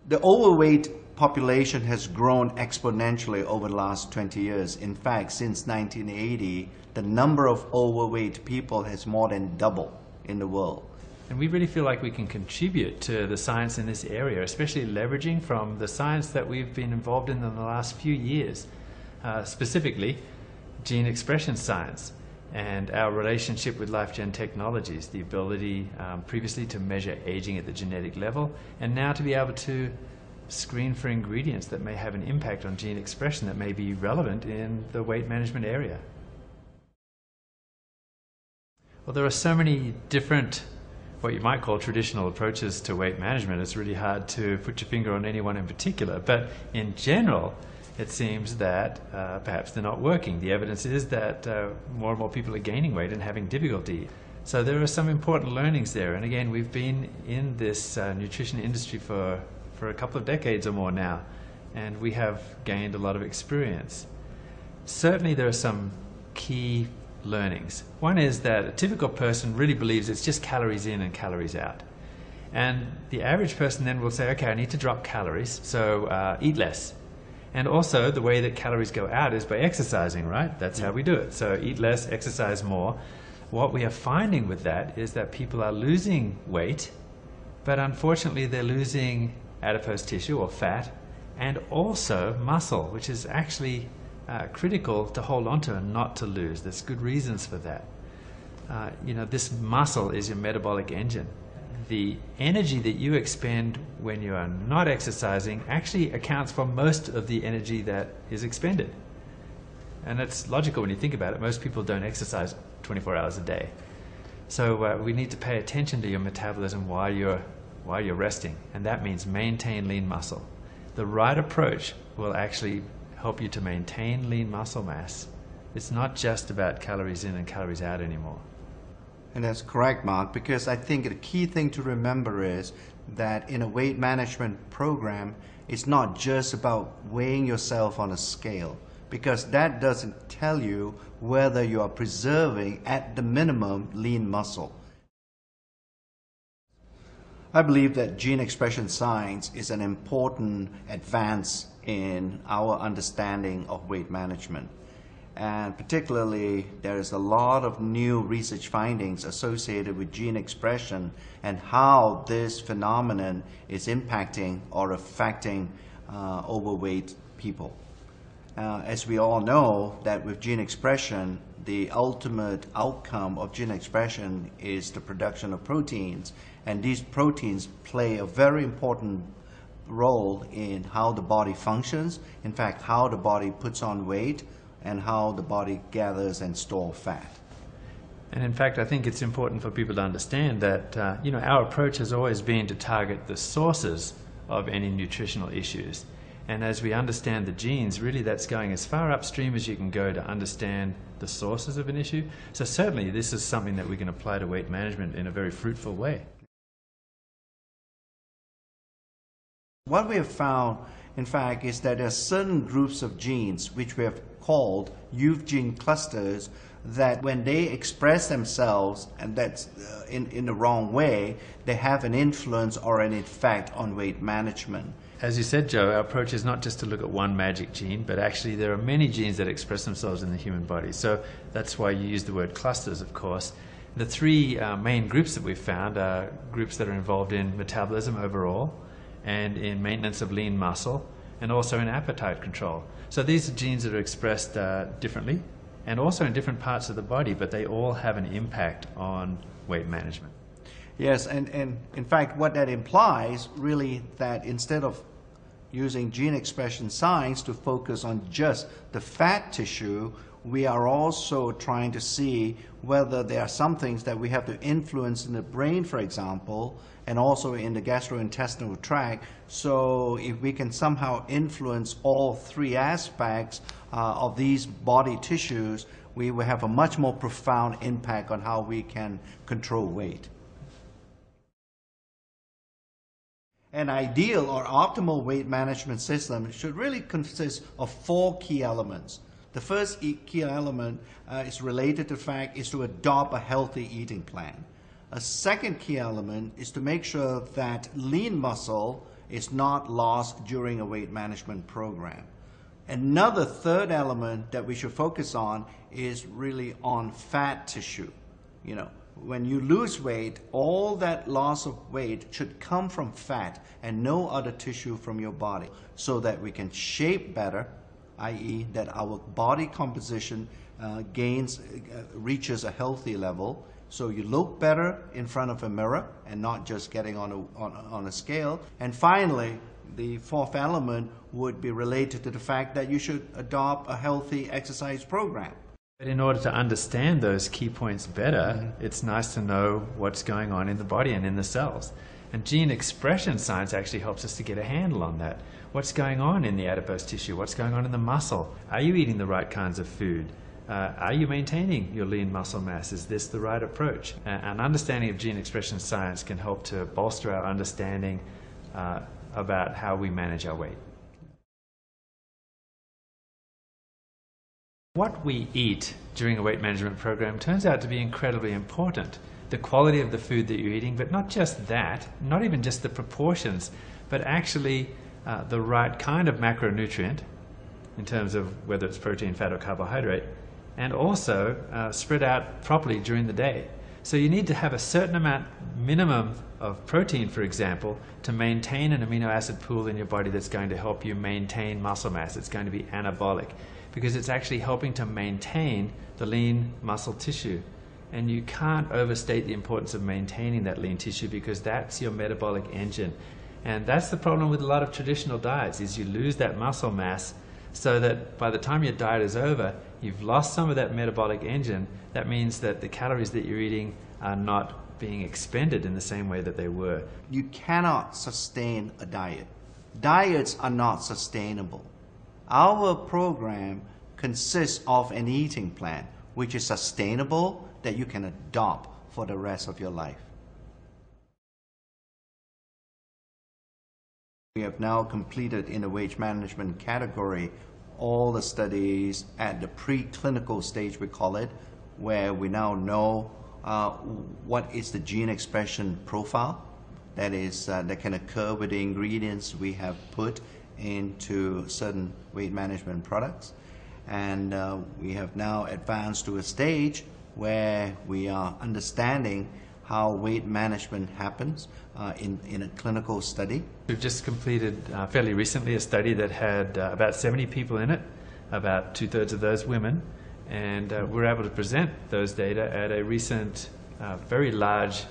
The overweight population has grown exponentially over the last 20 years. In fact, since 1980, the number of overweight people has more than doubled in the world. And we really feel like we can contribute to the science in this area, especially leveraging from the science that we've been involved in the last few years, specifically gene expression science and our relationship with life-gen technologies, the ability previously to measure aging at the genetic level, and now to be able to screen for ingredients that may have an impact on gene expression that may be relevant in the weight management area. Well, there are so many different, what you might call traditional approaches to weight management. It's really hard to put your finger on any one in particular, but in general, it seems that perhaps they're not working. The evidence is that more and more people are gaining weight and having difficulty. So there are some important learnings there. And again, we've been in this nutrition industry for a couple of decades or more now, and we have gained a lot of experience. Certainly there are some key learnings. One is that a typical person really believes it's just calories in and calories out. And the average person then will say, okay, I need to drop calories, so eat less. And also the way that calories go out is by exercising, right? That's how we do it. So eat less, exercise more. What we are finding with that is that people are losing weight, but unfortunately they're losing adipose tissue or fat, and also muscle, which is actually critical to hold on to and not to lose. There's good reasons for that. This muscle is your metabolic engine. The energy that you expend when you are not exercising actually accounts for most of the energy that is expended. And it's logical when you think about it. Most people don't exercise 24 hours a day. So we need to pay attention to your metabolism while you're resting, and that means maintain lean muscle. The right approach will actually help you to maintain lean muscle mass. It's not just about calories in and calories out anymore. And that's correct, Mark, because I think the key thing to remember is that in a weight management program, it's not just about weighing yourself on a scale, because that doesn't tell you whether you are preserving at the minimum lean muscle. I believe that gene expression science is an important advance in our understanding of weight management. And particularly, there is a lot of new research findings associated with gene expression and how this phenomenon is impacting or affecting overweight people. As we all know, that with gene expression, the ultimate outcome of gene expression is the production of proteins, and these proteins play a very important role in how the body functions, in fact, how the body puts on weight, and how the body gathers and stores fat. And in fact, I think it's important for people to understand that our approach has always been to target the sources of any nutritional issues. And as we understand the genes, really that's going as far upstream as you can go to understand the sources of an issue. So certainly this is something that we can apply to weight management in a very fruitful way. What we have found, in fact, is that there are certain groups of genes which we have called youth gene clusters that when they express themselves, and that's in the wrong way, they have an influence or an effect on weight management. As you said, Joe, our approach is not just to look at one magic gene, but actually there are many genes that express themselves in the human body. So that's why you use the word clusters, of course. The three main groups that we've found are groups that are involved in metabolism overall, and in maintenance of lean muscle, and also in appetite control. So these are genes that are expressed differently, and also in different parts of the body, but they all have an impact on weight management. Yes, and in fact what that implies really that instead of using gene expression science to focus on just the fat tissue, we are also trying to see whether there are some things that we have to influence in the brain, for example, and also in the gastrointestinal tract. So if we can somehow influence all three aspects of these body tissues, we will have a much more profound impact on how we can control weight. An ideal or optimal weight management system should really consist of 4 key elements. The first key element is related to the fact is to adopt a healthy eating plan. A second key element is to make sure that lean muscle is not lost during a weight management program. Another third element that we should focus on is really on fat tissue. You know, when you lose weight, all that loss of weight should come from fat and no other tissue from your body, so that we can shape better, i.e. that our body composition reaches a healthy level, so you look better in front of a mirror and not just getting on a scale. And finally, the fourth element would be related to the fact that you should adopt a healthy exercise program. But in order to understand those key points better, it's nice to know what's going on in the body and in the cells. And gene expression science actually helps us to get a handle on that. What's going on in the adipose tissue? What's going on in the muscle? Are you eating the right kinds of food? Are you maintaining your lean muscle mass? Is this the right approach? An understanding of gene expression science can help to bolster our understanding about how we manage our weight. What we eat during a weight management program turns out to be incredibly important. The quality of the food that you're eating, but not just that, not even just the proportions, but actually the right kind of macronutrient in terms of whether it's protein, fat, or carbohydrate, and also spread out properly during the day. So you need to have a certain amount minimum of protein, for example, to maintain an amino acid pool in your body that's going to help you maintain muscle mass. It's going to be anabolic because it's actually helping to maintain the lean muscle tissue. And you can't overstate the importance of maintaining that lean tissue because that's your metabolic engine. And that's the problem with a lot of traditional diets, is you lose that muscle mass so that by the time your diet is over, you've lost some of that metabolic engine. That means that the calories that you're eating are not being expended in the same way that they were. You cannot sustain a diet. Diets are not sustainable. Our program consists of an eating plan which is sustainable, that you can adopt for the rest of your life. We have now completed in the weight management category all the studies at the preclinical stage, we call it, where we now know what is the gene expression profile that can occur with the ingredients we have put into certain weight management products. And we have now advanced to a stage where we are understanding how weight management happens in a clinical study. We've just completed fairly recently a study that had about 70 people in it, about 2/3 of those women, and we were able to present those data at a recent very large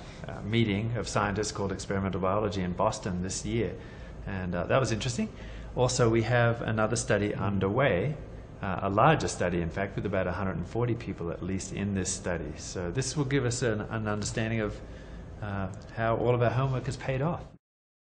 meeting of scientists called Experimental Biology in Boston this year, and that was interesting. Also, we have another study underway, a larger study in fact, with about 140 people at least in this study. So this will give us an understanding of how all of our homework has paid off.